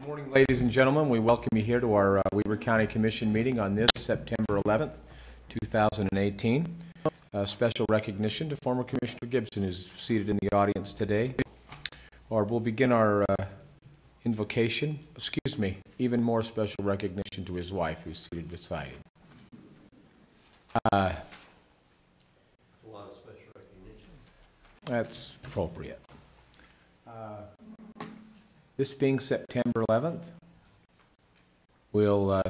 Good morning, ladies and gentlemen. We welcome you here to our Weber County Commission meeting on this September 11th, 2018. Special recognition to former Commissioner Gibson, who's seated in the audience today. We'll begin our invocation. Even more special recognition to his wife, who's seated beside him. A lot of special recognition. That's appropriate. This being September 11th, we'll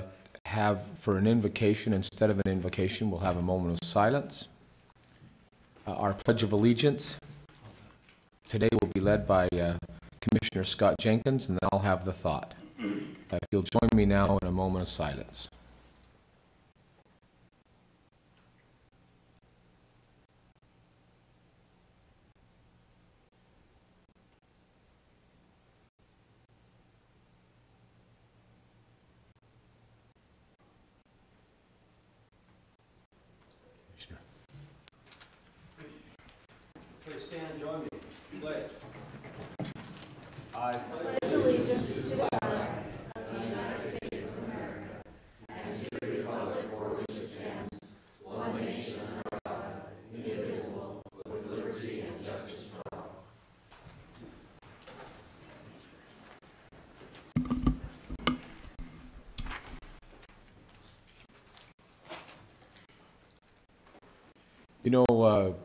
have, for an invocation, instead of an invocation, we'll have a moment of silence. Our Pledge of Allegiance today will be led by Commissioner Scott Jenkins, and then I'll have the thought. If you'll join me now in a moment of silence. Please stand and join me. Pledge. I pledge allegiance to the flag of the United States of America and to the republic for which it stands, one nation under God, indivisible, with liberty and justice for all. You know,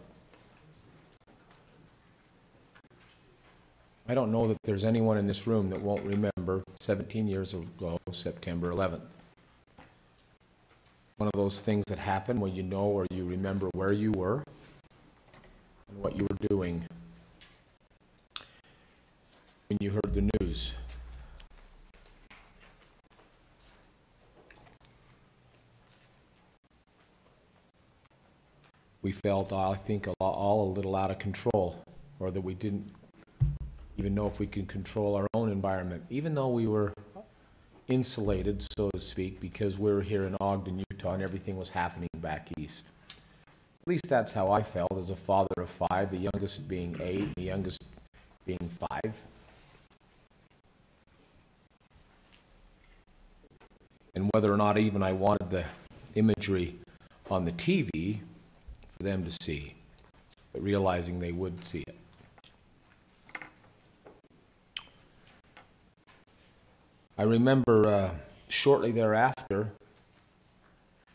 I don't know that there's anyone in this room that won't remember 17 years ago, September 11th. One of those things that happen when you know or you remember where you were and what you were doing when you heard the news. We felt, I think, all a little out of control, or that we didn't even know if we could control our own environment, even though we were insulated, so to speak, because we were here in Ogden, Utah, and everything was happening back east. At least that's how I felt as a father of 5, the youngest being 8, the youngest being 5. And whether or not even I wanted the imagery on the TV for them to see, but realizing they would see it. I remember shortly thereafter,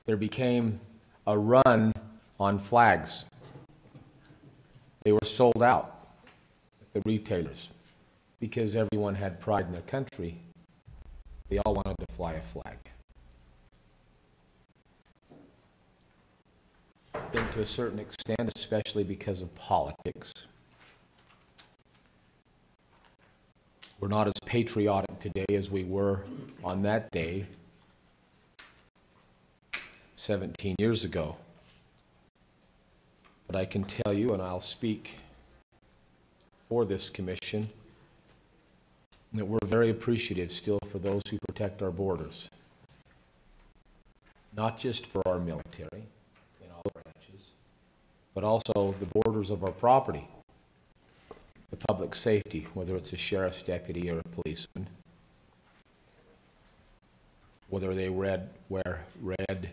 there became a run on flags. They were sold out at the retailers because everyone had pride in their country. They all wanted to fly a flag. I think to a certain extent, especially because of politics, we're not as patriotic today as we were on that day 17 years ago. But I can tell you, and I'll speak for this commission, that we're very appreciative still for those who protect our borders. Not just for our military in all branches, but also the borders of our property. The public safety, whether it's a sheriff's deputy or a policeman, whether they wear red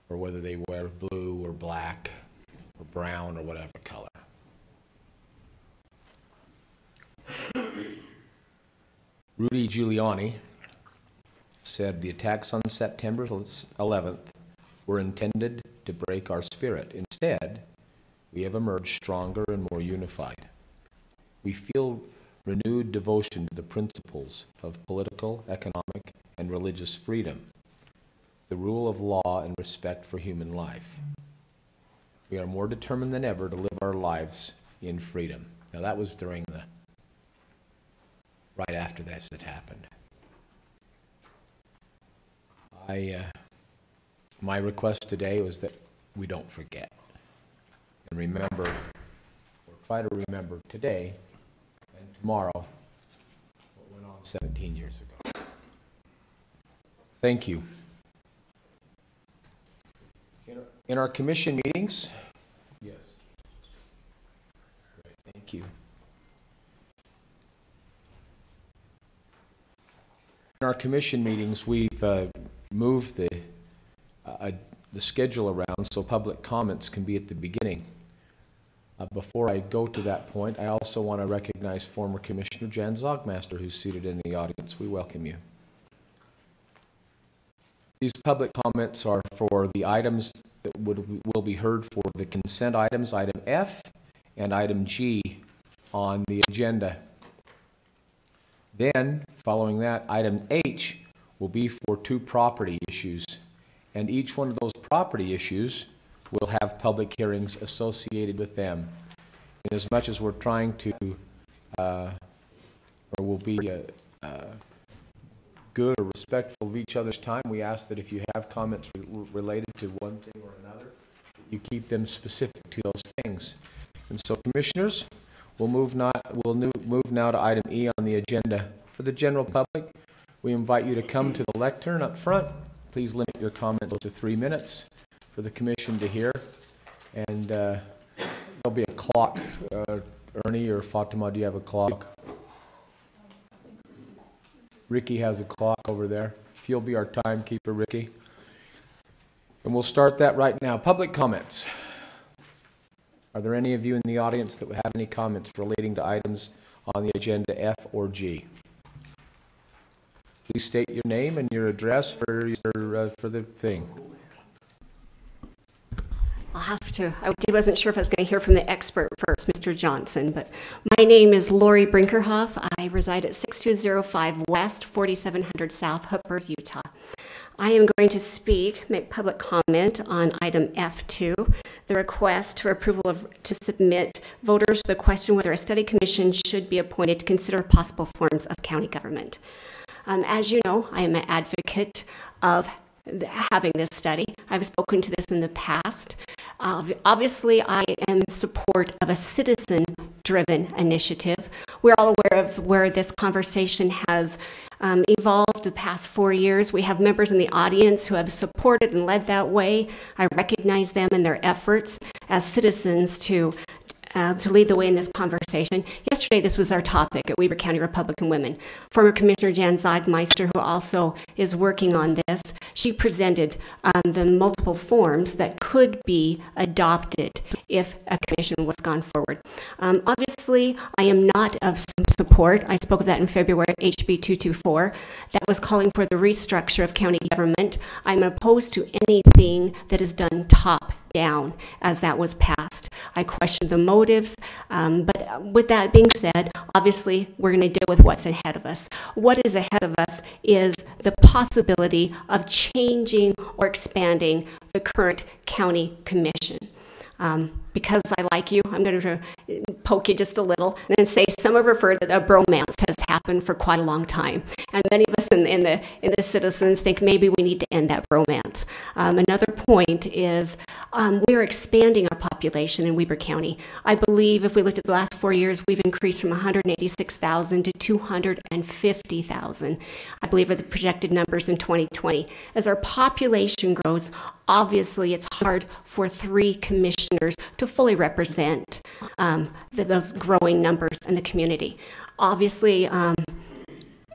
or whether they wear blue or black or brown or whatever color. Rudy Giuliani said the attacks on September 11th were intended to break our spirit. Instead, we have emerged stronger and more unified. We feel renewed devotion to the principles of political, economic, and religious freedom, the rule of law, and respect for human life. We are more determined than ever to live our lives in freedom. Now that was during right after this had happened. My request today was that we don't forget and remember, or try to remember today and tomorrow what went on 17 years ago. Thank you. In our commission meetings, yes. Great, thank you. In our commission meetings, we've moved the schedule around so public comments can be at the beginning. Before I go to that point, I also want to recognize former Commissioner Jan Zogmaster, who's seated in the audience. We welcome you. These public comments are for the items that will be heard for the consent items, item F and item G on the agenda. Then, following that, item H will be for 2 property issues, and each one of those property issues will have public hearings associated with them. And as much as we're trying to, or will be good or respectful of each other's time, we ask that if you have comments related to one thing or another, you keep them specific to those things. And so, commissioners, we'll move now to item E on the agenda. For the general public, we invite you to come to the lectern up front. Please limit your comments to 3 minutes for the commission to hear. And there'll be a clock. Ernie or Fatima, do you have a clock? Ricky has a clock over there. If you'll be our timekeeper, Ricky. And we'll start that right now. Public comments. Are there any of you in the audience that would have any comments relating to items on the agenda F or G? Please state your name and your address for the thing. I'll have to. I wasn't sure if I was going to hear from the expert first, Mr. Johnson, but my name is Lori Brinkerhoff. I reside at 6205 West, 4700 South, Hooper, Utah. I am going to make public comment on item F2, the request for approval to submit voters the question whether a study commission should be appointed to consider possible forms of county government. As you know, I am an advocate of having this study. I've spoken to this in the past. Obviously, I am in support of a citizen-driven initiative. We're all aware of where this conversation has evolved the past 4 years. We have members in the audience who have supported and led that way. I recognize them and their efforts as citizens to lead the way in this conversation. Yesterday, this was our topic at Weber County Republican Women. Former Commissioner Jan Zogmeister, who also is working on this, she presented the multiple forms that could be adopted if a commission was gone forward. Obviously, I am not of support. I spoke of that in February, HB 224. That was calling for the restructure of county government. I'm opposed to anything that is done top down as that was passed. I question the motives, but with that being said, obviously we're going to deal with what's ahead of us. What is ahead of us is the possibility of changing or expanding the current county commission. Because I like you, I'm going to poke you just a little and say some have referred that a bromance has happened for quite a long time. And many of us in the citizens think maybe we need to end that bromance. Another point is we are expanding our population in Weber County. I believe if we looked at the last 4 years, we've increased from 186,000 to 250,000. I believe are the projected numbers in 2020. As our population grows, obviously it's hard for 3 commissioners to fully represent those growing numbers in the community. Obviously,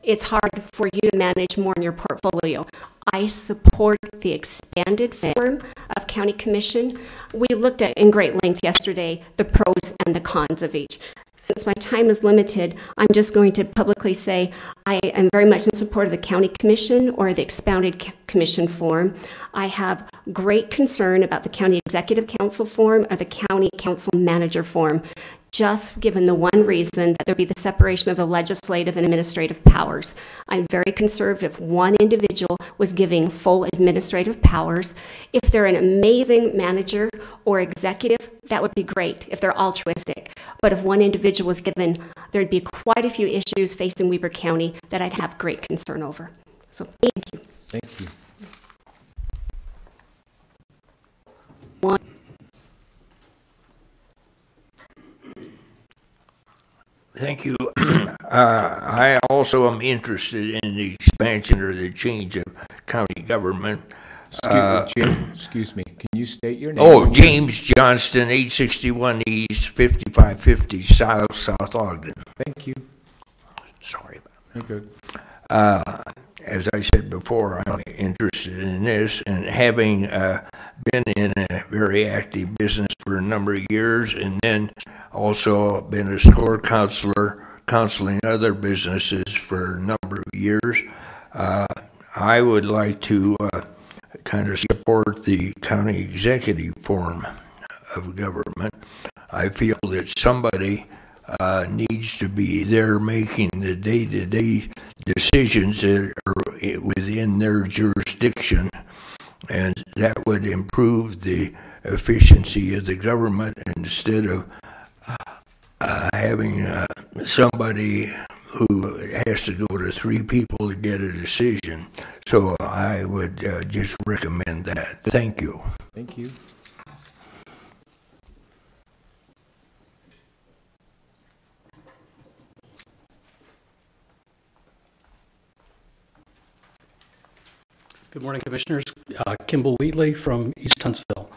it's hard for you to manage more in your portfolio. I support the expanded form of county commission. We looked at in great length yesterday the pros and the cons of each. Since my time is limited, I'm just going to publicly say I am very much in support of the county commission or the expounded commission form. I have great concern about the county executive council form or the county council manager form, just given the one reason that there be the separation of the legislative and administrative powers. I'm very conservative. If one individual was giving full administrative powers, if they're an amazing manager or executive, that would be great if they're altruistic. But if one individual was given, there'd be quite a few issues facing Weber County that I'd have great concern over. So thank you. Thank you. Thank you. I also am interested in the expansion or the change of county government. Excuse me. Can you state your name? Oh, James Johnston, 861 East, 5550 South Ogden. Thank you. Sorry. Very good. as I said before, I'm interested in this, and having been in a very active business for a number of years, and then also been a store counselor, counseling other businesses for a number of years, I would like to kind of support the county executive form of government. I feel that somebody needs to be there making the day-to-day decisions that are within their jurisdiction, and that would improve the efficiency of the government instead of having somebody who has to go to 3 people to get a decision. So I would just recommend that. Thank you. Thank you. Good morning, Commissioners. Kimball Wheatley from East Huntsville.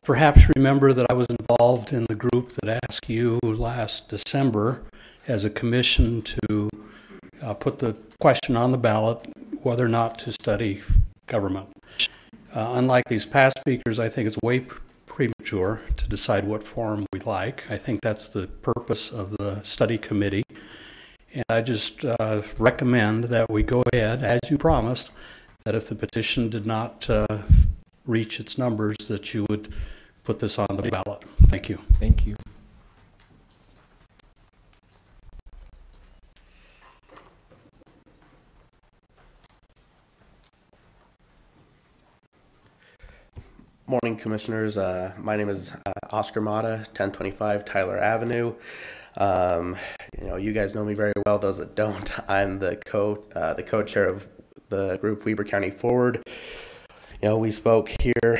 Perhaps remember that I was involved in the group that asked you last December as a commission to put the question on the ballot whether or not to study government. Unlike these past speakers, I think it's way premature to decide what form we like. I think that's the purpose of the study committee. And I just recommend that we go ahead, as you promised, that if the petition did not reach its numbers, that you would put this on the ballot. Thank you. Thank you. Morning, Commissioners. My name is Oscar Mata, 1025 Tyler Avenue. You guys know me very well. Those that don't, I'm the co-chair of the group Weber County Forward. We spoke here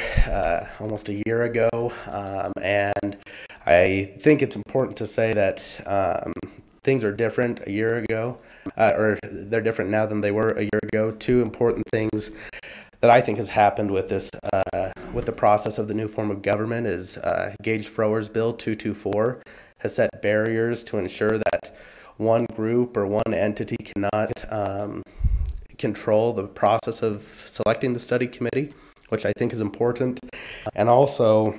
almost a year ago, and I think it's important to say that things are different a year ago, or they're different now than they were a year ago. 2 important things that I think has happened with this, with the process of the new form of government is Gage Frower's Bill 224 has set barriers to ensure that one group or one entity cannot control the process of selecting the study committee, which I think is important. And also,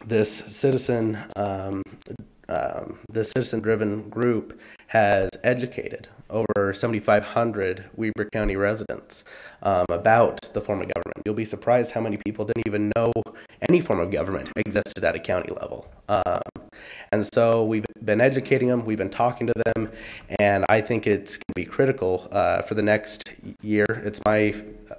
this citizen-driven group has educated over 7,500 Weber County residents about the form of government. You'll be surprised how many people didn't even know any form of government existed at a county level. And so we've been educating them, we've been talking to them, and I think it's going to be critical for the next year. It's my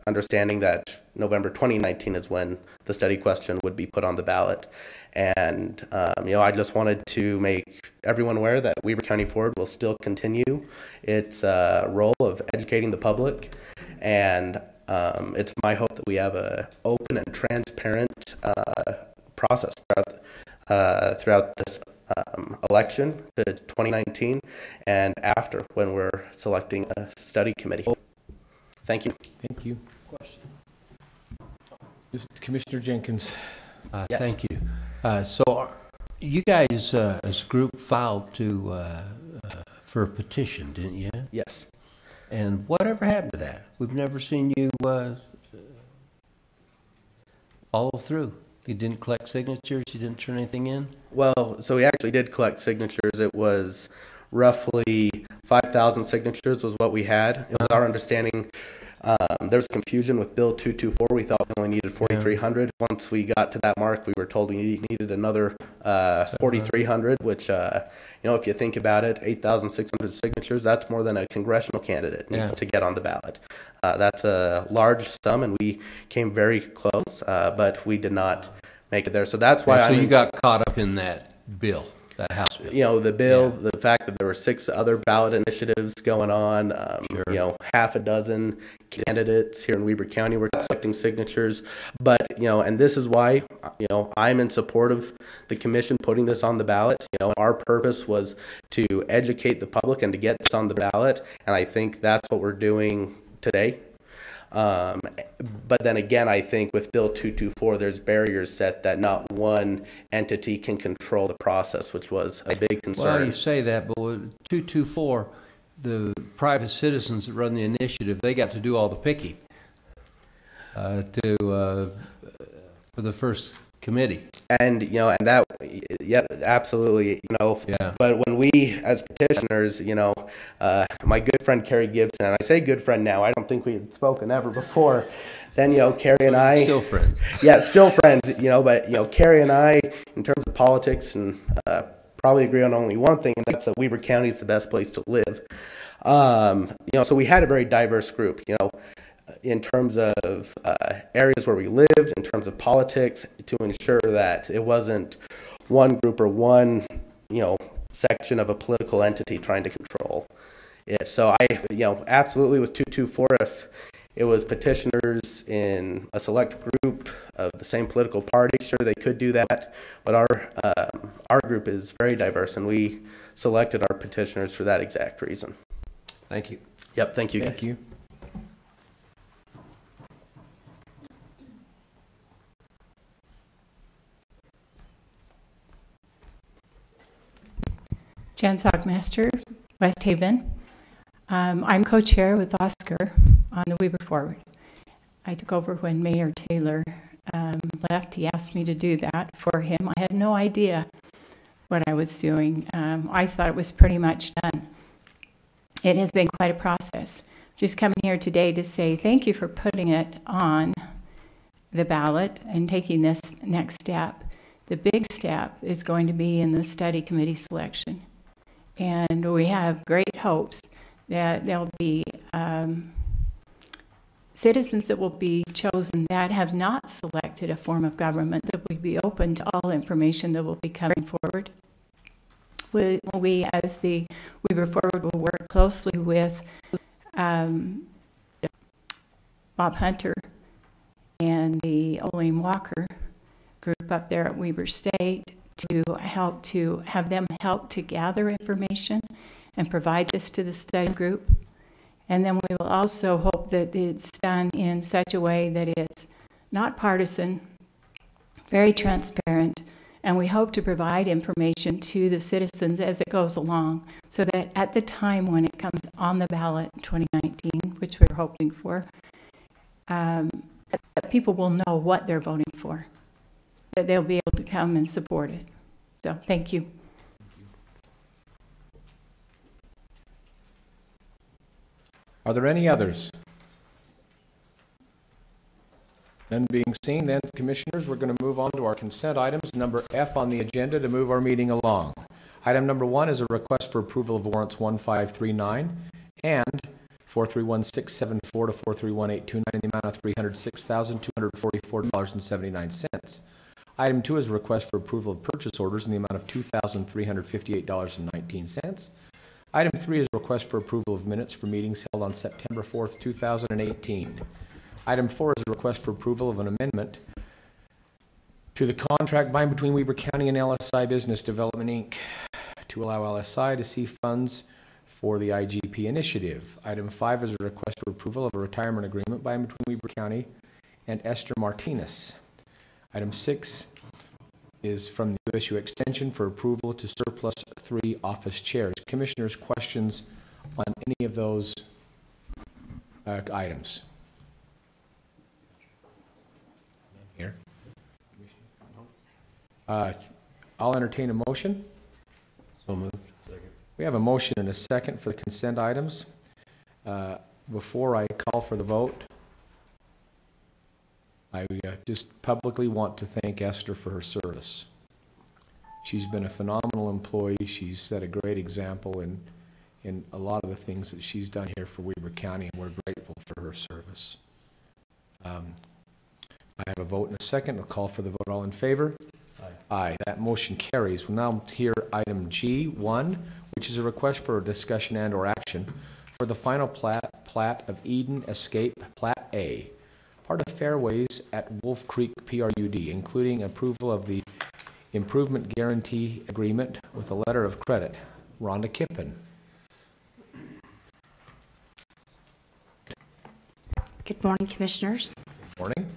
understanding that November 2019 is when the study question would be put on the ballot. And, I just wanted to make everyone aware that Weber County Forward will still continue its role of educating the public. And it's my hope that we have an open and transparent process throughout this election to 2019 and after, when we're selecting a study committee. Thank you. Thank you. Question. Commissioner Jenkins. Yes. Thank you. So you guys, as a group, filed for a petition, didn't you? Yes. And whatever happened to that? We've never seen you follow through. You didn't collect signatures? You didn't turn anything in? Well, so we actually did collect signatures. It was roughly 5,000 signatures was what we had. It was our understanding. There was confusion with Bill 224. We thought we only needed 4,300. Once we got to that mark, we were told we needed another 4,300, which, if you think about it, 8,600 signatures, that's more than a congressional candidate needs to get on the ballot. That's a large sum, and we came very close, but we did not make it there. So that's why you got caught up in that bill, that House bill. The bill, the fact that there were 6 other ballot initiatives going on, half a dozen candidates here in Weber County were collecting signatures. But, and this is why, I'm in support of the commission putting this on the ballot. Our purpose was to educate the public and to get this on the ballot. And I think that's what we're doing today. But then again, I think with Bill 224, there's barriers set that not one entity can control the process, which was a big concern. Well, you say that, but with 224, the private citizens that run the initiative, they got to do all the picking for the first committee. And, and that, yeah, absolutely, Yeah. but when we, as petitioners, my good friend Carrie Gibson, and I say good friend now, I don't think we had spoken ever before, then, Carrie and I. Still friends. Yeah, still friends, but, Carrie and I, in terms of politics, and probably agree on only one thing, and that's that Weber County is the best place to live. So we had a very diverse group, in terms of areas where we lived, in terms of politics, to ensure that it wasn't one group or one, section of a political entity trying to control it. So I, absolutely with 224, if it was petitioners in a select group of the same political party, sure, they could do that. But our group is very diverse, and we selected our petitioners for that exact reason. Thank you. Yep, thank you, guys. Thank you. Jan Sockmaster, West Haven. I'm co-chair with Oscar on the Weber Forward. I took over when Mayor Taylor left. He asked me to do that for him. I had no idea what I was doing. I thought it was pretty much done. It has been quite a process. Just coming here today to say thank you for putting it on the ballot and taking this next step. The big step is going to be in the study committee selection. And we have great hopes that there'll be citizens that will be chosen that have not selected a form of government, that will be open to all information that will be coming forward. We as the Weber Forward, will work closely with Bob Hunter and the Olean Walker group up there at Weber State to have them help to gather information and provide this to the study group. And then we will also hope that it's done in such a way that it's not partisan, very transparent, and we hope to provide information to the citizens as it goes along, so that at the time when it comes on the ballot in 2019, which we're hoping for, that people will know what they're voting for, that they'll be able to come and support it. So, thank you. Are there any others? None being seen, then, Commissioners, we're going to move on to our consent items, number F on the agenda, to move our meeting along. Item number 1 is a request for approval of warrants 1539 and 431674 to 431829 in the amount of $306,244.79. Item 2 is a request for approval of purchase orders in the amount of $2,358.19. Item 3 is a request for approval of minutes for meetings held on September 4th, 2018. Item 4 is a request for approval of an amendment to the contract by and between Weber County and LSI Business Development, Inc. to allow LSI to see funds for the IGP initiative. Item 5 is a request for approval of a retirement agreement by and between Weber County and Esther Martinez. Item 6 is from the USU Extension for approval to surplus 3 office chairs. Commissioners, questions on any of those items? Here. I'll entertain a motion. So moved. We have a motion and a second for the consent items. Before I call for the vote, I just publicly want to thank Esther for her service. She's been a phenomenal employee. She's set a great example in a lot of the things that she's done here for Weber County, and we're grateful for her service. I have a vote and a second. I'll call for the vote. All in favor? Aye. Aye. That motion carries. We'll now hear item G1, which is a request for a discussion and or action for the final plat of Eden Escape Plat A, part of Fairways at Wolf Creek PRUD, including approval of the Improvement Guarantee Agreement with a letter of credit. Rhonda Kippen. Good morning, Commissioners. Good morning.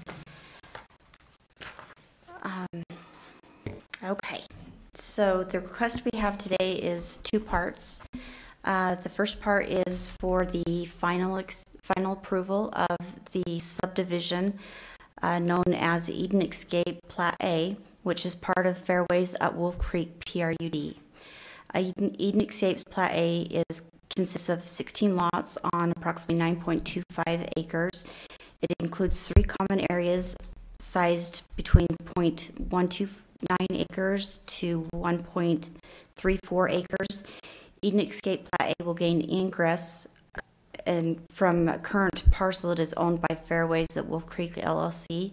Okay, so the request we have today is 2 parts. The first part is for the final approval of the subdivision known as Eden Escape Plat A, which is part of Fairways at Wolf Creek PRUD. Eden Escape's Plat A consists of 16 lots on approximately 9.25 acres. It includes 3 common areas sized between 0.129 acres to 1.34 acres. Eden Escape Plat A will gain ingress and from a current parcel that is owned by Fairways at Wolf Creek LLC.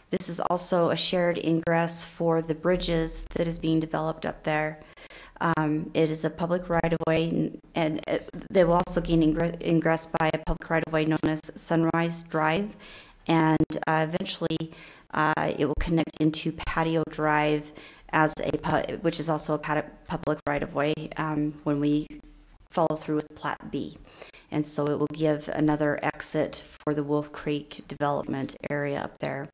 This is also a shared ingress for the bridges that is being developed up there. It is a public right-of-way, and they will also gain ingress by a public right-of-way known as Sunrise Drive, and eventually it will connect into Patio Drive, which is also a public right-of-way when we follow through with Plat B. And so it will give another exit for the Wolf Creek development area up there.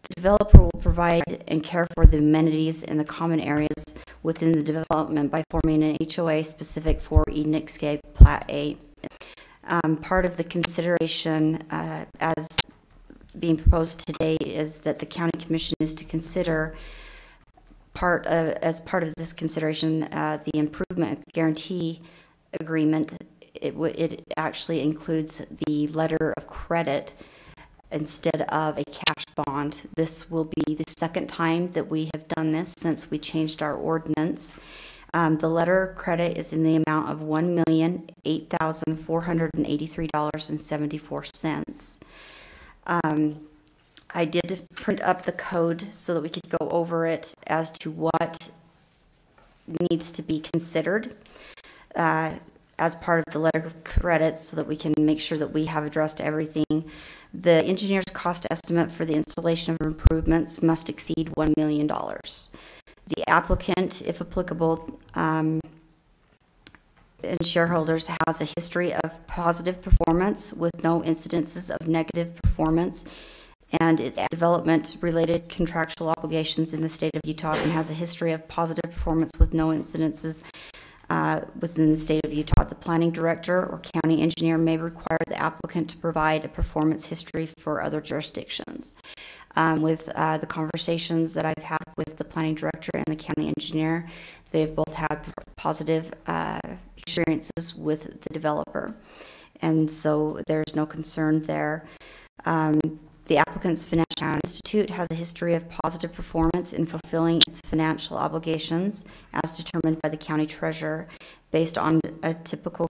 The developer will provide and care for the amenities in the common areas within the development by forming an HOA specific for Eden Escape Plat A. Part of the consideration as being proposed today is that the County Commission is to consider as part of this consideration the improvement guarantee agreement. It actually includes the letter of credit instead of a cash bond. This will be the second time that we have done this since we changed our ordinance. The letter of credit is in the amount of $1,008,483.74. I did print up the code so that we could go over it as to what needs to be considered as part of the letter of credit so that we can make sure that we have addressed everything. The engineer's cost estimate for the installation of improvements must exceed $1 million. The applicant, if applicable, and shareholders has a history of positive performance with no incidences of negative performance, and its development-related contractual obligations in the state of Utah, and has a history of positive performance with no incidences within the state of Utah. The planning director or county engineer may require the applicant to provide a performance history for other jurisdictions. With the conversations that I've had with the planning director and the county engineer, they've both had positive experiences with the developer, and so there's no concern there. The applicant's financial institute has a history of positive performance in fulfilling its financial obligations as determined by the county treasurer based on a typical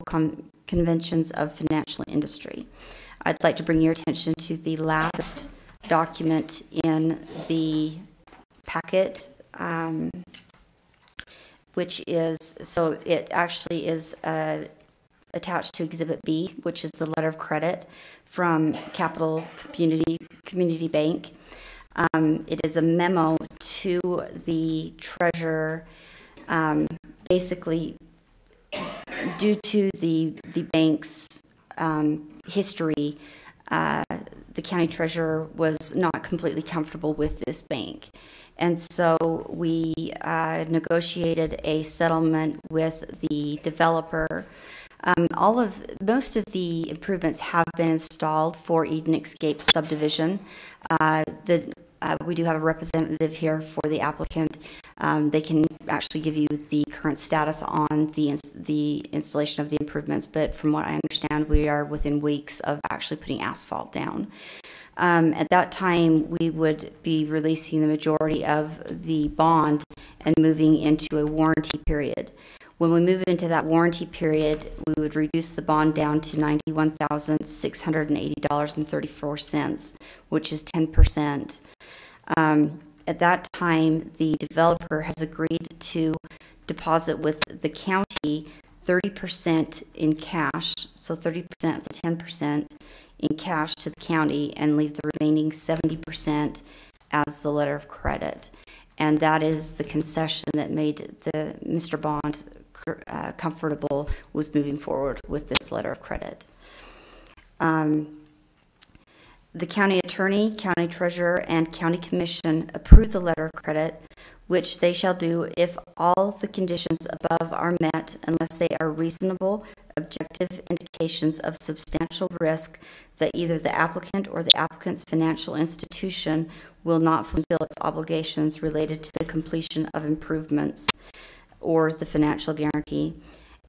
conventions of financial industry. I'd like to bring your attention to the last document in the packet, which is, so it actually is attached to Exhibit B, which is the letter of credit from Capital Community Bank. It is a memo to the treasurer, basically due to the bank's history. The county treasurer was not completely comfortable with this bank. And so we negotiated a settlement with the developer. Most of the improvements have been installed for Eden Escape subdivision. We do have a representative here for the applicant. They can actually give you the current status on the installation of the improvements, but from what I understand, we are within weeks of actually putting asphalt down. At that time, we would be releasing the majority of the bond and moving into a warranty period. When we move into that warranty period, we would reduce the bond down to $91,680.34, which is 10%. At that time, the developer has agreed to deposit with the county 30% in cash, so 30% of the 10% in cash to the county, and leave the remaining 70% as the letter of credit. And that is the concession that made Mr. Bond comfortable with moving forward with this letter of credit. The county attorney, county treasurer, and county commission approved the letter of credit which they shall do if all the conditions above are met, unless they are reasonable, objective indications of substantial risk that either the applicant or the applicant's financial institution will not fulfill its obligations related to the completion of improvements or the financial guarantee,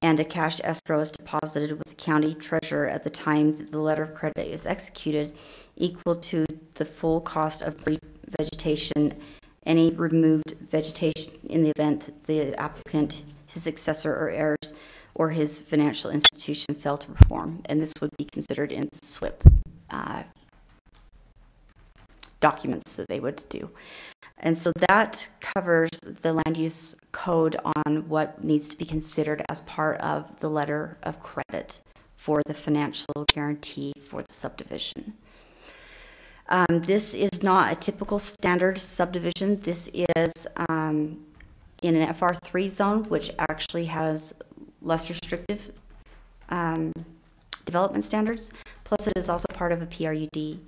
and a cash escrow is deposited with the county treasurer at the time that the letter of credit is executed, equal to the full cost of vegetation, any removed vegetation in the event the applicant, his successor or heirs, or his financial institution fail to perform. And this would be considered in the SWIP documents that they would do. And so that covers the land use code on what needs to be considered as part of the letter of credit for the financial guarantee for the subdivision. This is not a typical standard subdivision. This is in an FR3 zone, which actually has less restrictive development standards. Plus, it is also part of a PRUD.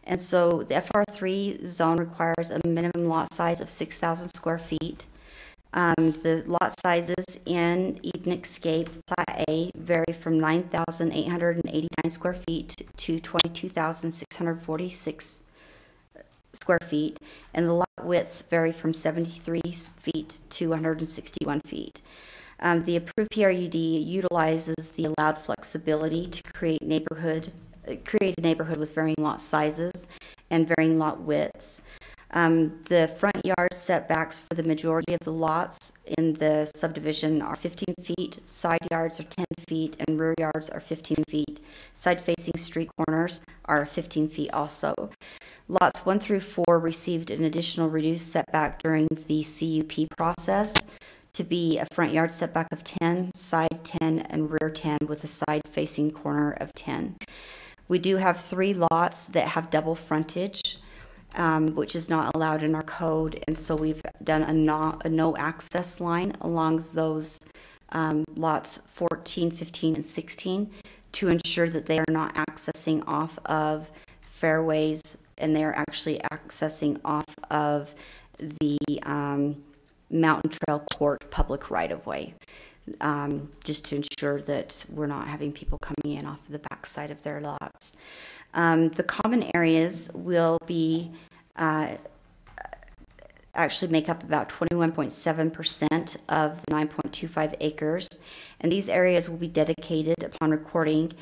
And so the FR3 zone requires a minimum lot size of 6,000 square feet. The lot sizes in Eden Escape Plat A vary from 9,889 square feet to 22,646 square feet, and the lot widths vary from 73 feet to 161 feet. The approved PRUD utilizes the allowed flexibility to create a neighborhood with varying lot sizes and varying lot widths. The front yard setbacks for the majority of the lots in the subdivision are 15 feet, side yards are 10 feet, and rear yards are 15 feet. Side-facing street corners are 15 feet also. Lots 1 through 4 received an additional reduced setback during the CUP process to be a front yard setback of 10, side 10, and rear 10 with a side-facing corner of 10. We do have 3 lots that have double frontage, which is not allowed in our code, and so we've done a no access line along those lots 14, 15, and 16 to ensure that they are not accessing off of fairways, and they are actually accessing off of the Mountain Trail Court public right-of-way, just to ensure that we're not having people coming in off of the backside of their lots. The common areas will be actually make up about 21.7% of the 9.25 acres, and these areas will be dedicated upon recording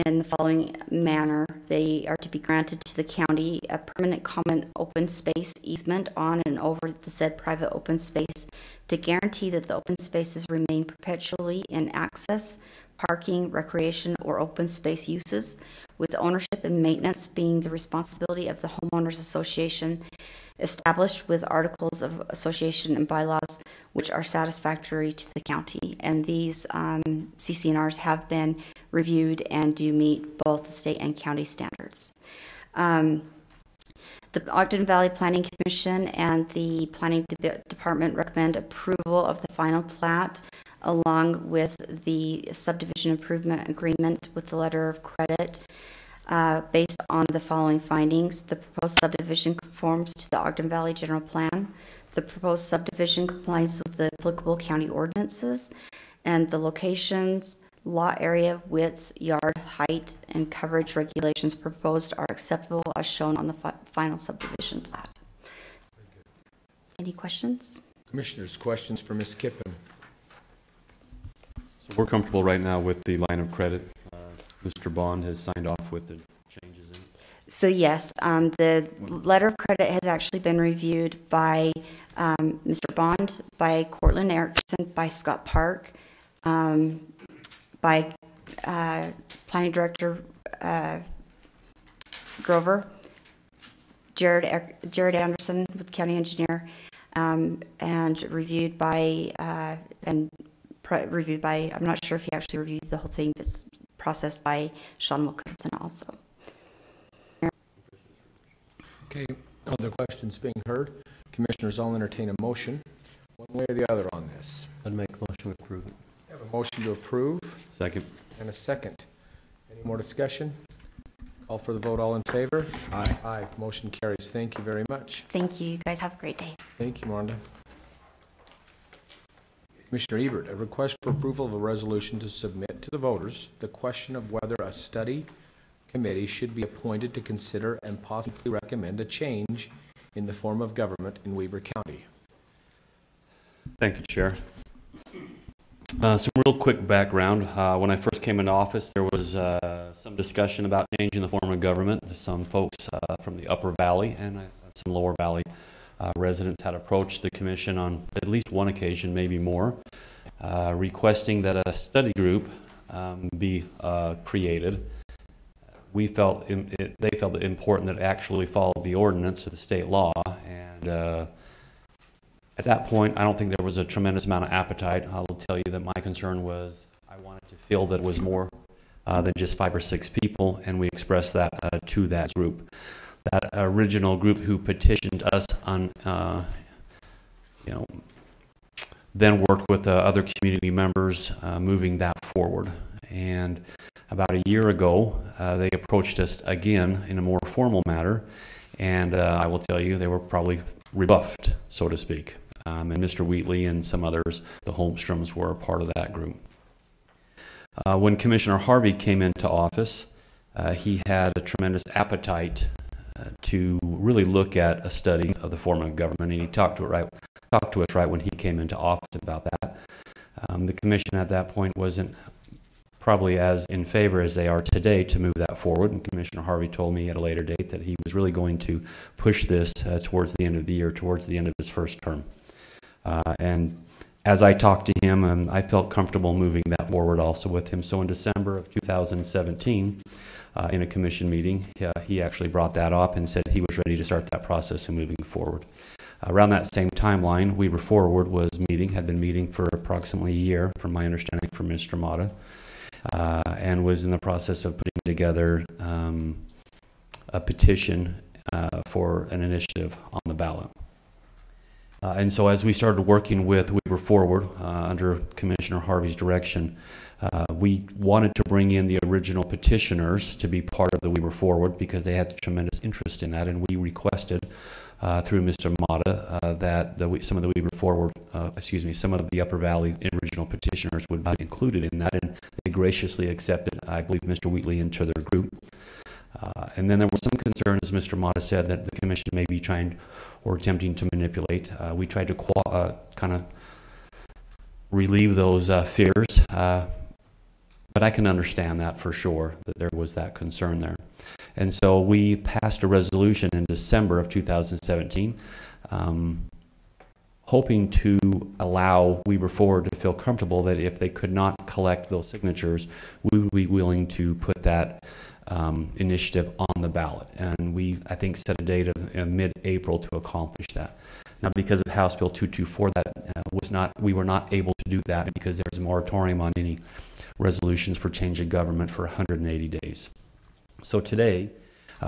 in the following manner. They are to be granted to the county a permanent common open space easement on and over the said private open space to guarantee that the open spaces remain perpetually in access, parking, recreation, or open space uses, with ownership and maintenance being the responsibility of the homeowners association, established with articles of association and bylaws which are satisfactory to the county. And these CC&Rs have been reviewed and do meet both the state and county standards. The Ogden Valley Planning Commission and the Planning Department recommend approval of the final plat along with the subdivision improvement agreement with the letter of credit based on the following findings. The proposed subdivision conforms to the Ogden Valley General Plan. The proposed subdivision complies with the applicable county ordinances, and the locations, lot area, widths, yard height, and coverage regulations proposed are acceptable as shown on the final subdivision plat. Any questions? Commissioners, questions for Ms. Kippen? So we're comfortable right now with the line of credit. Mr. Bond has signed off with the changes in it. So yes, the letter of credit has actually been reviewed by Mr. Bond, by Cortland Erickson, by Scott Park, by Planning Director Grover, Jared Anderson with County Engineer, and reviewed by I'm not sure if he actually reviewed the whole thing, but it's processed by Sean Wilkinson also. Okay, other questions being heard? Commissioners, I'll entertain a motion, one way or the other on this. I'd make a motion to approve it. I have a motion to approve Second. and a second. Any more discussion? Call for the vote. All in favor? Aye. Aye. Motion carries. Thank you very much. Thank you. You guys have a great day. Thank you, Rhonda. Commissioner Ebert, a request for approval of a resolution to submit to the voters the question of whether a study committee should be appointed to consider and possibly recommend a change in the form of government in Weber County. Thank you, Chair. Some real quick background. When I first came into office, there was some discussion about changing the form of government. Some folks from the Upper Valley and some Lower Valley residents had approached the commission on at least one occasion, maybe more, requesting that a study group be created. We felt they felt it important that it actually followed the ordinance of the state law, and at that point, I don't think there was a tremendous amount of appetite. I will tell you that my concern was I wanted to feel that it was more than just 5 or 6 people, and we expressed that to that group. That original group who petitioned us on, then worked with other community members moving that forward. And about a year ago, they approached us again in a more formal manner, and I will tell you they were probably rebuffed, so to speak. And Mr. Wheatley and some others, the Holmstroms, were a part of that group. When Commissioner Harvey came into office, he had a tremendous appetite to really look at a study of the form of government, and he talked to us right when he came into office about that. The commission at that point wasn't probably as in favor as they are today to move that forward, and Commissioner Harvey told me at a later date that he was really going to push this towards the end of the year, towards the end of his first term. And as I talked to him, I felt comfortable moving that forward also with him. So in December of 2017, in a commission meeting, he actually brought that up and said he was ready to start that process and moving forward. Around that same timeline, Weber Forward had been meeting for approximately a year, from my understanding from Mr. Mata, and was in the process of putting together a petition for an initiative on the ballot. And so as we started working with Weber Forward under Commissioner Harvey's direction, we wanted to bring in the original petitioners to be part of the Weber Forward because they had tremendous interest in that, and we requested through Mr. Mata that some of the Weber Forward, some of the Upper Valley original petitioners would be included in that, and they graciously accepted, I believe, Mr. Wheatley into their group. And then there was some concern, as Mr. Mata said, that the commission may be trying or attempting to manipulate. We tried to kind of relieve those fears, but I can understand that for sure, that there was that concern there. And so we passed a resolution in December of 2017, hoping to allow Weber Forward to feel comfortable that if they could not collect those signatures, we would be willing to put that initiative on the ballot. And we, I think, set a date of mid-April to accomplish that. Now, because of House Bill 224, we were not able to do that because there was a moratorium on any resolutions for change of government for 180 days. So today,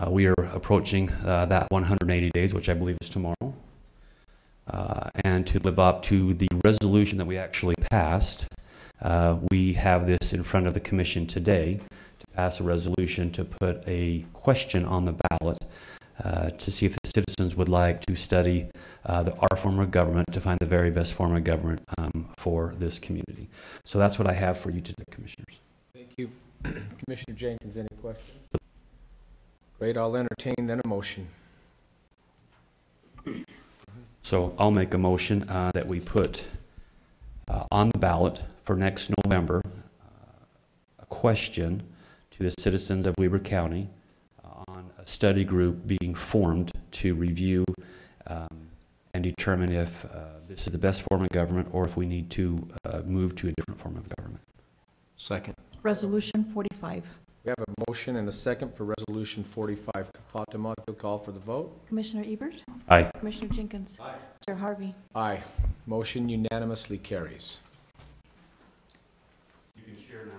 we are approaching that 180 days, which I believe is tomorrow. And to live up to the resolution that we actually passed, we have this in front of the commission today to pass a resolution to put a question on the ballot to see if the citizens would like to study our form of government to find the very best form of government for this community. So that's what I have for you today, Commissioners. Thank you. Commissioner Jenkins, any questions? Great, I'll entertain then a motion. So I'll make a motion that we put on the ballot for next November a question to the citizens of Weber County on a study group being formed to review and determine if this is the best form of government or if we need to move to a different form of government. Second. Resolution 45. We have a motion and a second for Resolution 45. Fatima, if you'll call for the vote. Commissioner Ebert? Aye. Commissioner Jenkins? Aye. Chair Harvey? Aye. Motion unanimously carries. You can share now.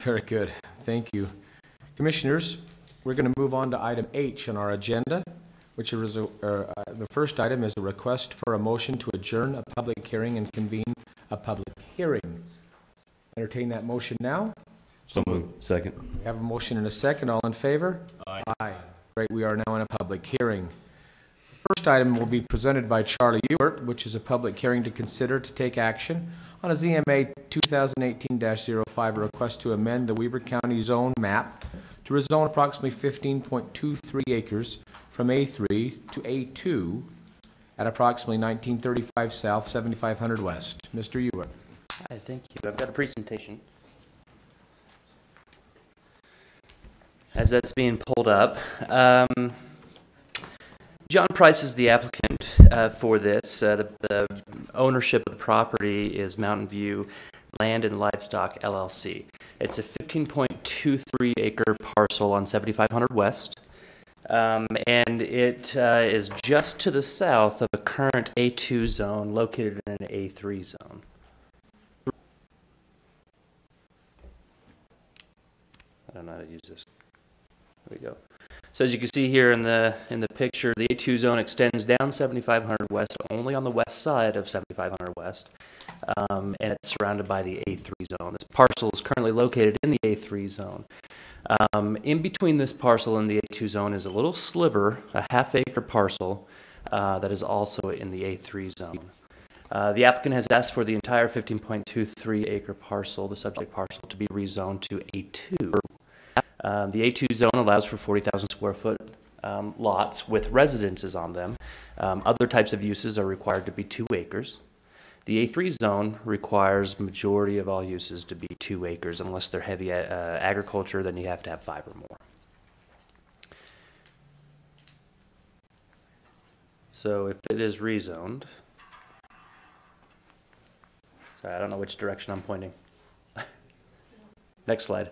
Very good. Thank you. Commissioners, we're going to move on to item H on our agenda, which is the first item is a request for a motion to adjourn a public hearing and convene a public hearing. Entertain that motion now. So moved. Second. We have a motion and a second. All in favor? Aye. Aye. Great. We are now in a public hearing. First item will be presented by Charlie Ewert, which is a public hearing to consider to take action on a ZMA 2018-05, a request to amend the Weber County zone map to rezone approximately 15.23 acres from A3 to A2 at approximately 1935 South, 7500 West. Mr. Ewert. Hi, thank you. I've got a presentation. As that's being pulled up, John Price is the applicant for this. The ownership of the property is Mountain View Land and Livestock LLC. It's a 15.23 acre parcel on 7500 West, and it is just to the south of a current A2 zone located in an A3 zone. I don't know how to use this. There we go. So as you can see here in the picture, the A2 zone extends down 7500 West, only on the west side of 7500 West, and it's surrounded by the A3 zone. This parcel is currently located in the A3 zone. In between this parcel and the A2 zone is a little sliver, a half-acre parcel that is also in the A3 zone. The applicant has asked for the entire 15.23 acre parcel, the subject parcel, to be rezoned to A2. The A2 zone allows for 40,000 square foot lots with residences on them. Other types of uses are required to be 2 acres. The A3 zone requires majority of all uses to be 2 acres. Unless they're heavy agriculture, then you have to have 5 or more. So if it is rezoned, sorry, I don't know which direction I'm pointing. Next slide.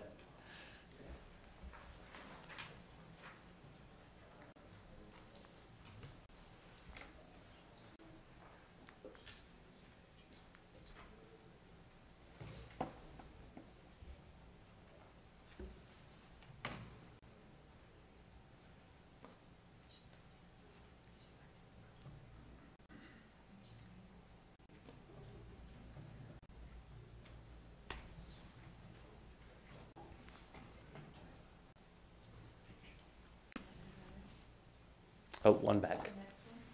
Oh, one back.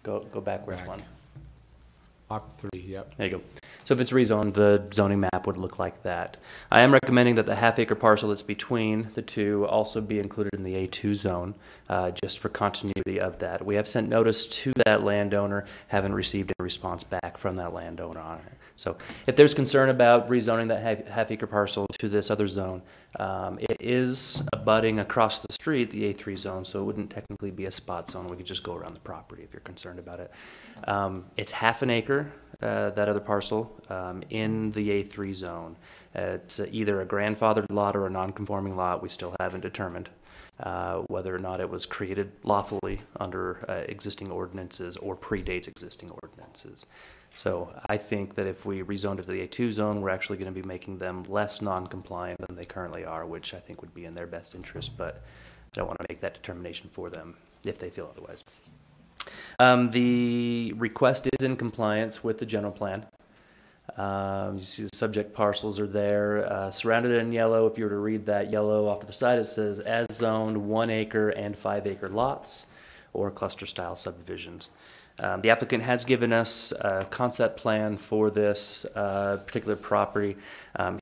Go backwards Back. one. Op 3, yep. There you go. So if it's rezoned, the zoning map would look like that. I am recommending that the half-acre parcel that's between the two also be included in the A2 zone, just for continuity of that. We have sent notice to that landowner, haven't received a response back from that landowner on it. So if there's concern about rezoning that half-acre parcel to this other zone, it is abutting across the street, the A3 zone, so it wouldn't technically be a spot zone. We could just go around the property if you're concerned about it. It's half an acre, that other parcel, in the A3 zone. It's either a grandfathered lot or a non-conforming lot. We still haven't determined whether or not it was created lawfully under existing ordinances or predates existing ordinances. So I think that if we rezoned it to the A2 zone, we're actually going to be making them less non-compliant than they currently are, which I think would be in their best interest, but I don't want to make that determination for them if they feel otherwise. The request is in compliance with the general plan. You see the subject parcels are there, surrounded in yellow. If you were to read that yellow off to the side, it says as zoned 1 acre and 5 acre lots or cluster style subdivisions. The applicant has given us a concept plan for this particular property.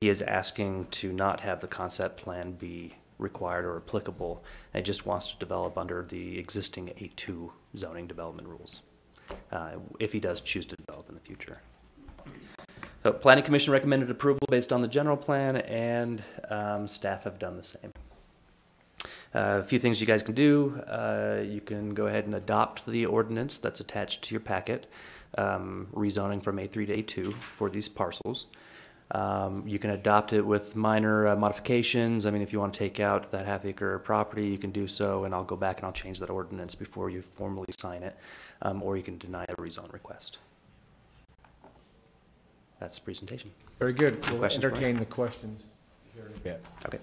He is asking to not have the concept plan be required or applicable, and just wants to develop under the existing A2 zoning development rules, if he does choose to develop in the future. So Planning Commission recommended approval based on the general plan, and staff have done the same. A few things you guys can do. You can go ahead and adopt the ordinance that's attached to your packet, rezoning from A3 to A2 for these parcels. You can adopt it with minor modifications. I mean, if you want to take out that half-acre property, you can do so, and I'll go back and I'll change that ordinance before you formally sign it, or you can deny a rezone request. That's the presentation. Very good. We'll Questions for me? entertain the questions here in a bit. Okay.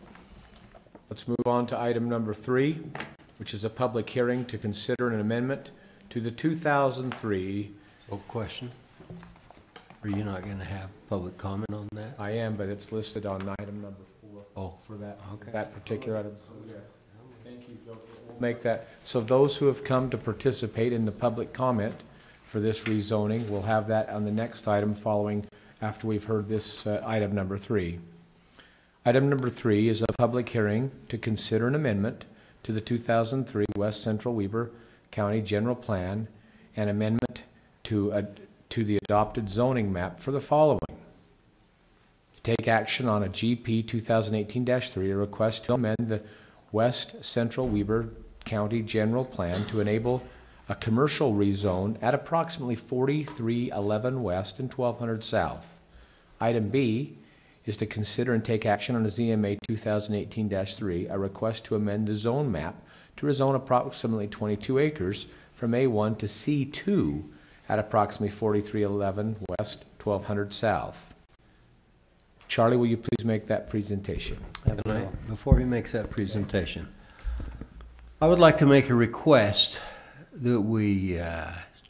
Let's move on to item number 3, which is a public hearing to consider an amendment to the 2003. Oh, question? Are you not going to have public comment on that? I am, but it's listed on item number 4. Oh, For that, okay. that particular item. So yes. Thank you, Joe. Make that, so those who have come to participate in the public comment for this rezoning, we'll have that on the next item following, after we've heard this item number 3. Item number 3 is a public hearing to consider an amendment to the 2003 West Central Weber County General Plan and amendment to the adopted zoning map for the following. Take action on a GP 2018-3, a request to amend the West Central Weber County General Plan to enable a commercial rezone at approximately 4311 West and 1200 South. Item B is to consider and take action on a ZMA 2018-3, a request to amend the zone map to rezone approximately 22 acres from A1 to C2 at approximately 4311 West, 1200 South. Charlie, will you please make that presentation? Before he makes that presentation, I would like to make a request that we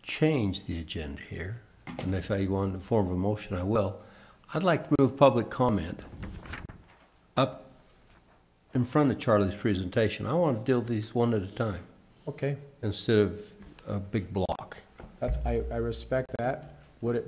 change the agenda here. And if I want to form a motion, I will. I'd like to move public comment up in front of Charlie's presentation. I want to deal with these one at a time Okay, instead of a big block. I respect that. Would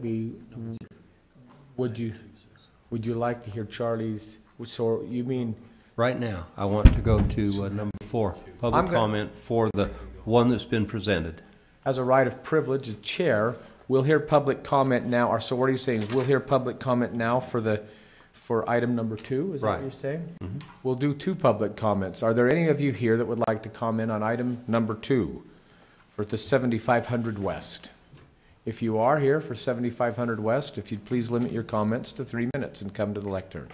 you like to hear Charlie's, so you mean, Right now, I want to go to number 4, public comment for the one that's been presented. as a right of privilege, as chair, we'll hear public comment now, or so what are you saying, is we'll hear public comment now for item number 2, is that what Right. you're saying? Mhm. We'll do 2 public comments. Are there any of you here that would like to comment on item number 2 for the 7500 West? If you are here for 7500 West, if you'd please limit your comments to 3 minutes and come to the lectern.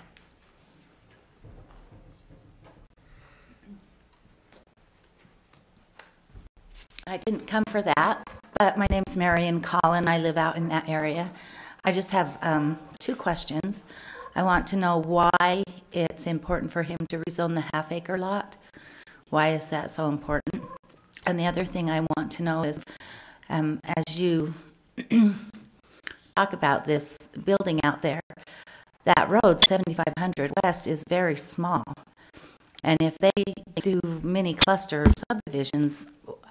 I didn't come for that, but my name's Marion Collin. I live out in that area. I just have 2 questions. I want to know why it's important for him to rezone the half-acre lot. Why is that so important? And the other thing I want to know is, as you talk about this building out there, that road, 7500 West, is very small. And if they do mini cluster subdivisions,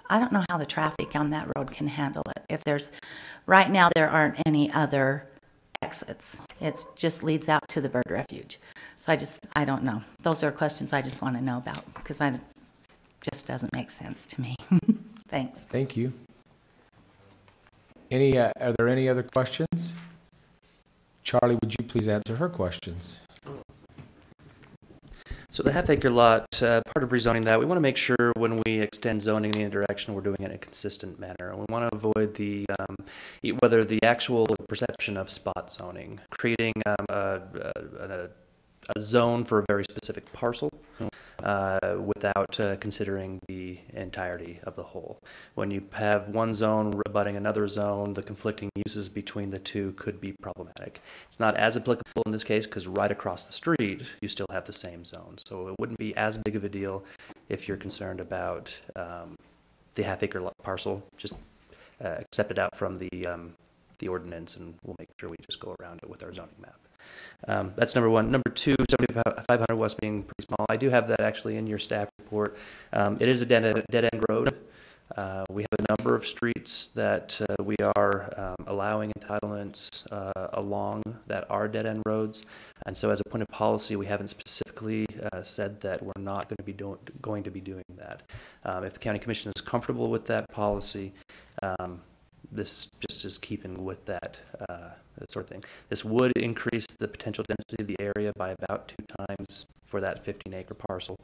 I don't know how the traffic on that road can handle it. Right now, there aren't any other exits. It just leads out to the bird refuge. So I don't know. Those are questions I just want to know about, because it just doesn't make sense to me. Thanks. Thank you. Are there any other questions? Charlie, would you please answer her questions? So the half-acre lot, part of rezoning that, we want to make sure when we extend zoning in any direction, we're doing it in a consistent manner. And we want to avoid whether the actual perception of spot zoning, creating a zone for a very specific parcel without considering the entirety of the whole. When you have one zone rebutting another zone, the conflicting uses between the two could be problematic. It's not as applicable in this case because right across the street, you still have the same zone. So it wouldn't be as big of a deal if you're concerned about the half-acre parcel. Just accept it out from the ordinance, and we'll make sure we just go around it with our zoning map. That's number 1. Number 2, 7500 West being pretty small. I do have that actually in your staff report. It is a dead-end road. We have a number of streets that we are allowing entitlements along that are dead-end roads. And so as a point of policy, we haven't specifically said that we're not going to be doing that. If the county commission is comfortable with that policy, this just is keeping with that sort of thing. This would increase the potential density of the area by about 2 times for that 15-acre parcel,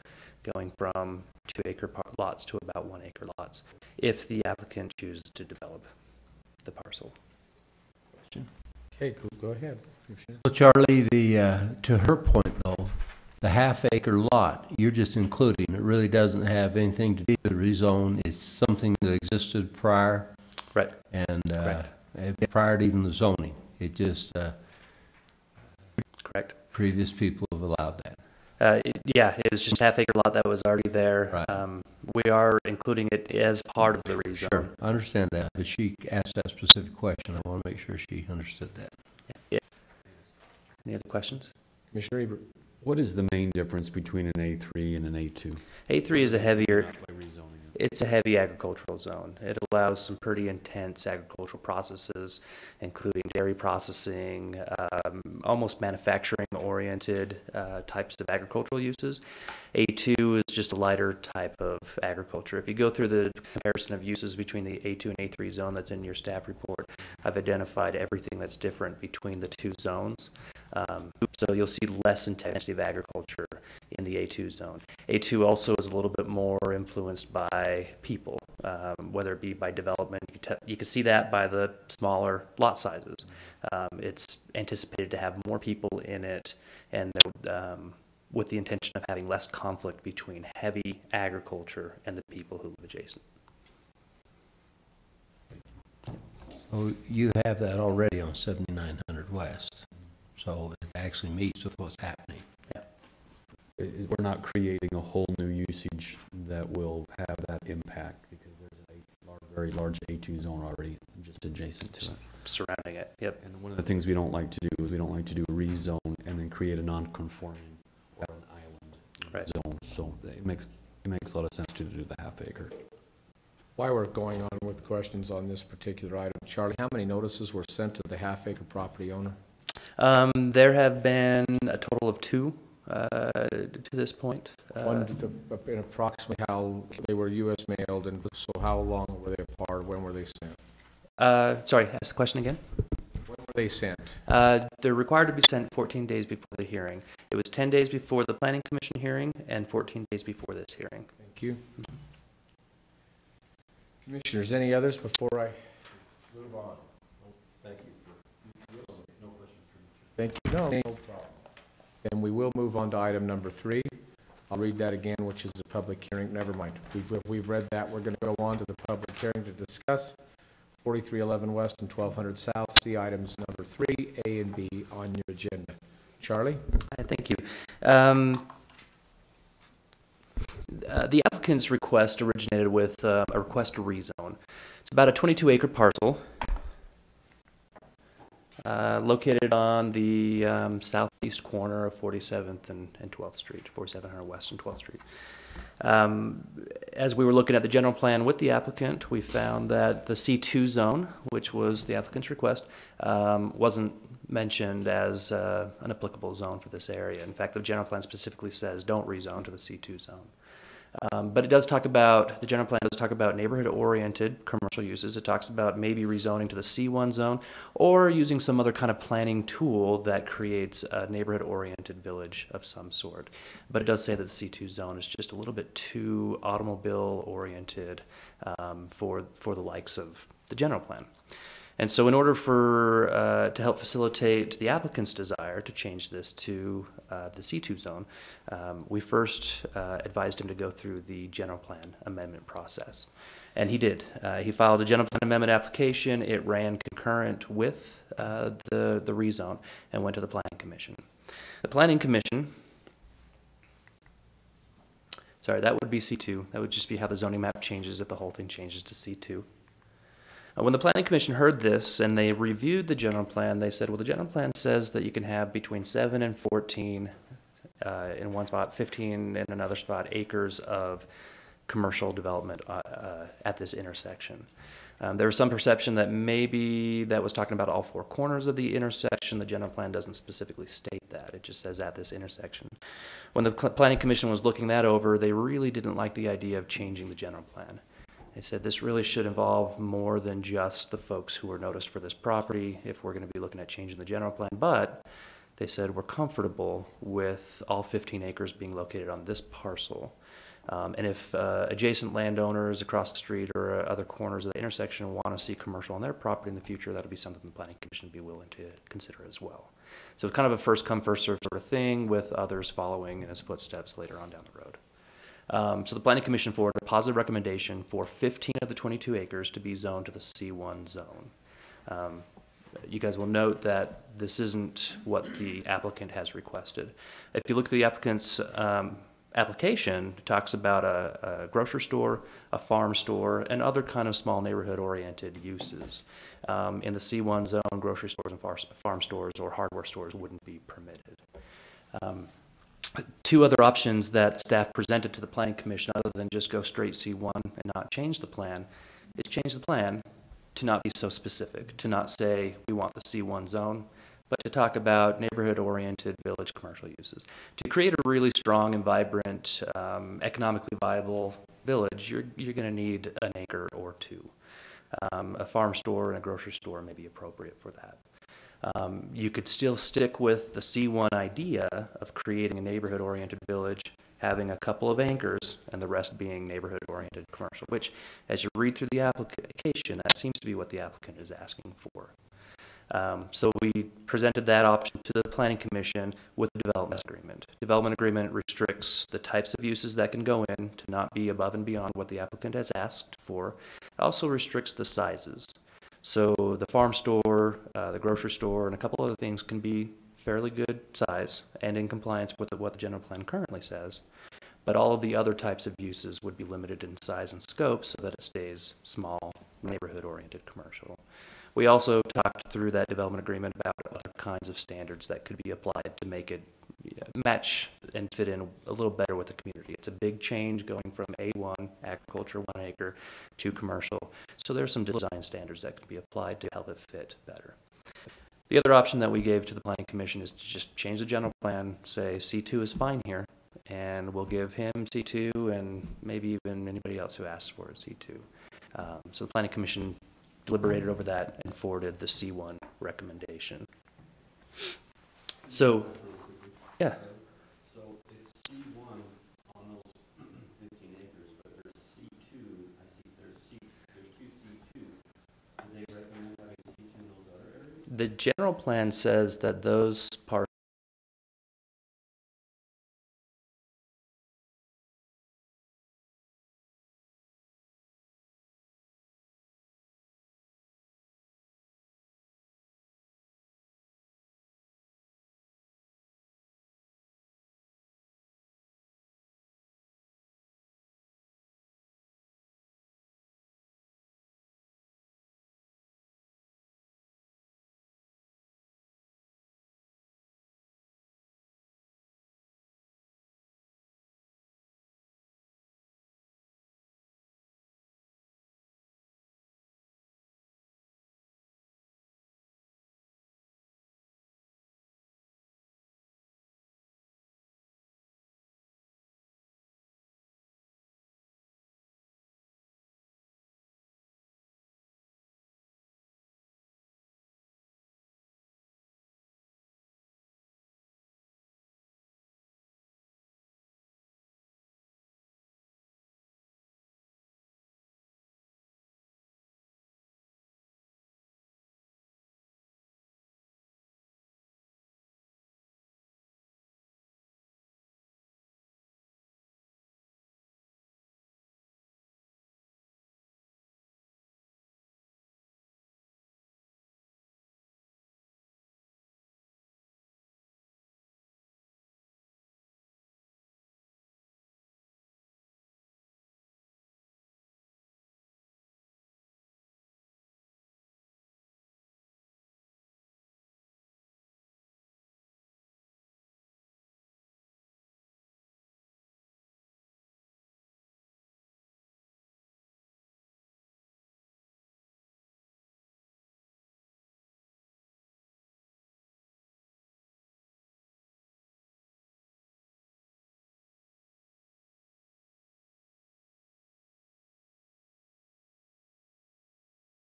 going from 2-acre lots to about 1-acre lots, if the applicant chooses to develop the parcel. Okay, go ahead. So Charlie, to her point though, the half-acre lot, you're just including, it really doesn't have anything to do with the rezone. It's something that existed prior. Right. And prior to even the zoning, it just Correct. previous people have allowed that. It was just a half-acre lot that was already there. Right. We are including it as part of the rezone. Sure, I understand that, but she asked that specific question. I want to make sure she understood that. Yeah. Any other questions? Commissioner Ebert. What is the main difference between an A3 and an A2? A3 is a heavier. By rezoning. It's a heavy agricultural zone. It allows some pretty intense agricultural processes, including dairy processing, almost manufacturing-oriented types of agricultural uses. A2 is just a lighter type of agriculture. If you go through the comparison of uses between the A2 and A3 zone that's in your staff report, I've identified everything that's different between the two zones. So you'll see less intensity of agriculture in the A2 zone. A2 also is a little bit more influenced by people, whether it be by development. You can see that by the smaller lot sizes. It's anticipated to have more people in it, and with the intention of having less conflict between heavy agriculture and the people who live adjacent. Oh, you have that already on 7900 West, so it actually meets with what's happening. We're not creating a whole new usage that will have that impact because there's a very large A2 zone already just adjacent to it. Surrounding it, yep. And one of the things we don't like to do is we don't like to do a rezone and then create a non-conforming or an island zone. So it makes a lot of sense to do the half acre. While we're going on with questions on this particular item, Charlie, how many notices were sent to the half-acre property owner? There have been a total of 2 to this point. One, in approximately how they were U.S. mailed, and so how long were they apart? When were they sent? Sorry, ask the question again. When were they sent? They're required to be sent 14 days before the hearing. It was 10 days before the Planning Commission hearing and 14 days before this hearing. Thank you. Commissioners, any others before I move on? Thank you. No questions for you. Thank you. No problem. Then we will move on to item number 3. I'll read that again, which is a public hearing. Never mind. We've read that. We're going to go on to the public hearing to discuss 4311 West and 1200 South. See items number 3, A and B on your agenda. Charlie? Thank you. The applicant's request originated with a request to rezone. It's about a 22-acre parcel located on the southeast corner of 47th and 12th Street, 4700 West and 12th Street. As we were looking at the general plan with the applicant, we found that the C2 zone, which was the applicant's request, wasn't mentioned as an applicable zone for this area. In fact, the general plan specifically says don't rezone to the C2 zone. But it does talk about, the general plan does talk about neighborhood-oriented commercial uses. It talks about maybe rezoning to the C1 zone or using some other kind of planning tool that creates a neighborhood-oriented village of some sort. But it does say that the C2 zone is just a little bit too automobile-oriented for the likes of the general plan. And so in order for to help facilitate the applicant's desire to change this to the C2 zone, we first advised him to go through the general plan amendment process. And he did. He filed a general plan amendment application. It ran concurrent with the rezone and went to the Planning Commission. The Planning Commission, sorry, that would be C2. That would just be how the zoning map changes if the whole thing changes to C2. When the Planning Commission heard this and they reviewed the general plan, they said, well, the general plan says that you can have between 7 and 14 in one spot, 15 in another spot, acres of commercial development at this intersection. There was some perception that maybe that was talking about all 4 corners of the intersection. The general plan doesn't specifically state that. It just says at this intersection. When the Planning Commission was looking that over, they really didn't like the idea of changing the general plan. They said this really should involve more than just the folks who are noticed for this property if we're going to be looking at changing the general plan. But they said we're comfortable with all 15 acres being located on this parcel. And if adjacent landowners across the street or other corners of the intersection want to see commercial on their property in the future, that'll be something the Planning Commission would be willing to consider as well. So it's kind of a first come, first served sort of thing with others following in his footsteps later on down the road. So the Planning Commission forwarded a positive recommendation for 15 of the 22 acres to be zoned to the C1 zone. You guys will note that this isn't what the applicant has requested. If you look at the applicant's application, it talks about a grocery store, a farm store, and other kind of small neighborhood-oriented uses. In the C1 zone, grocery stores and farm stores or hardware stores wouldn't be permitted. Two other options that staff presented to the Planning Commission, other than just go straight C1 and not change the plan, is change the plan to not be so specific, to not say we want the C1 zone, but to talk about neighborhood-oriented village commercial uses. To create a really strong and vibrant, economically viable village, you're going to need an acre or two. A farm store and a grocery store may be appropriate for that. You could still stick with the C1 idea of creating a neighborhood-oriented village, having a couple of anchors, and the rest being neighborhood-oriented commercial, which, as you read through the application, that seems to be what the applicant is asking for. So we presented that option to the Planning Commission with the development agreement. Development agreement restricts the types of uses that can go in to not be above and beyond what the applicant has asked for. It also restricts the sizes. So the farm store, the grocery store, and a couple other things can be fairly good size and in compliance with what the general plan currently says. But all of the other types of uses would be limited in size and scope so that it stays small, neighborhood-oriented commercial. We also talked through that development agreement about other kinds of standards that could be applied to make it match and fit in a little better with the community. It's a big change going from A1, agriculture, 1 acre, to commercial. So there's some design standards that can be applied to help it fit better. The other option that we gave to the Planning Commission is to just change the general plan, say C2 is fine here, and we'll give him C2 and maybe even anybody else who asks for it C2. So the Planning Commission deliberated over that and forwarded the C1 recommendation. So, yeah. So it's C1 on those 15 acres, but there's C2, I see there's two C2. Do they recommend having C2 in those other areas? The general plan says that those parcels